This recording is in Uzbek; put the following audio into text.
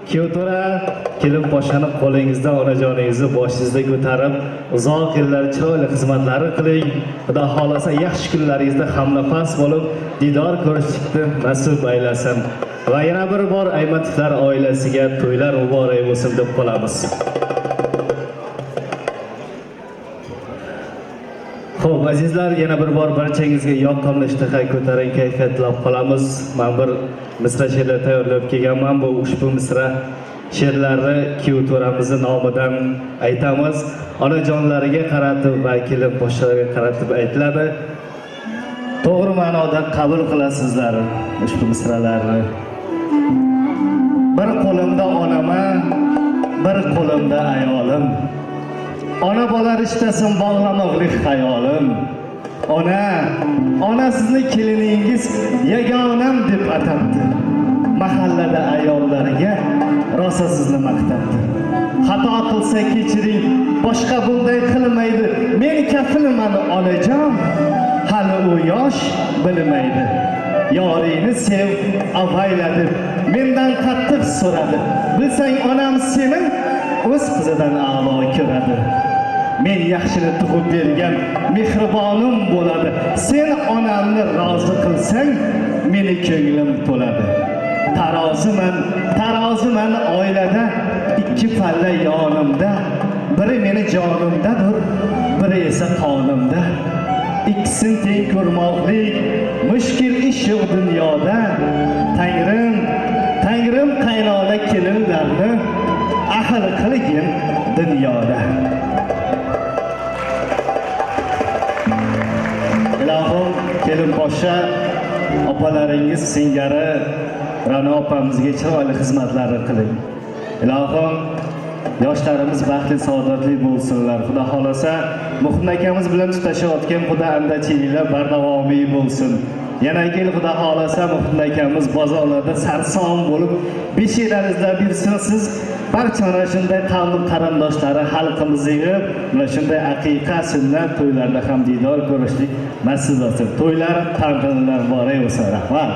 Kuyovto'ra kelin poshani qo'lingizda onajoningizni boshingizda ko'tarib, uzoq yillar chiroyli xizmatlari qiling. Xudo xolasa yaxshi kunlaringizda hamnafas bo'lib, didor ko'rishni nasib aylasin. Va yana bir bor Aymatovlar oilasiga to'ylar muborak bo'lsin deb qolamiz. Xo'p, azizlar, yana bir bor barchangizga yoqimli ishtaha ko'taring kayfiyat tilab qolamiz. Men bir misra she'rlar tayyorlab kelganman. Bu ushbu misra she'rlarni kuyovto'ramizning nomidan aytamiz. Onajonlariga qaratib va kelin poshlarga qaratib aytiladi. To'g'ri ma'noda qabul qilasizlar ushbu misralarni. Bir qo'limda onaman, bir qo'limda ayolim. Ona bola rishtasin bog'lamoqlik hayolim. Ona sizni keliningiz yagonam deb atabdi. Mahallada ayollariga rosa sizni maqtabdi. Xato qilsa kechiring, boshqa bunday qilmaydi. Men kafilaman onajon, hali u yosh bilmaydi. Yoringni sev, avayla deb mendan qattiq so'radi. Bilsang onam seni o'z qizidan a'lo ko'radi. Men yaxshini tug'ib bergan mehribonim bo'ladi. Sen onamni rozi qilsang, meni ko'nglim to'ladi. Taroziman oilada, ikki palla yonimda. Biri meni jonimdadir, biri esa qonimda. İkisini teng ko'rmoqlik mushkil ish yo'q dunyoda. Tangrim qaynona kelinlarni ahil qilgin dunyoda. Ilohim, kelin poshsha opalaringiz singari Ra'no opamizga chiroyli xizmatlarni qiling. Ilohim, yoshlarimiz baxtli, saodatli bo'lsinlar. Xudo xolasa, Muhsin akamiz bilan tutashayotgan xudo andachiliklar bardavomiy bo'lsin. Yana kel xudo xolasa, Muhsin akamiz bozorlarda sarson bo'lib, beshilar izlab yursin. Siz barcha mana shunday qavm qarindoshlari xalqimiz yig'ib, mana shunday aqiqa sunnat to'ylarda ham didor ko'rishlik nasib etsin. To'ylar, tantanalar muborak bo'lsin. Rahmat.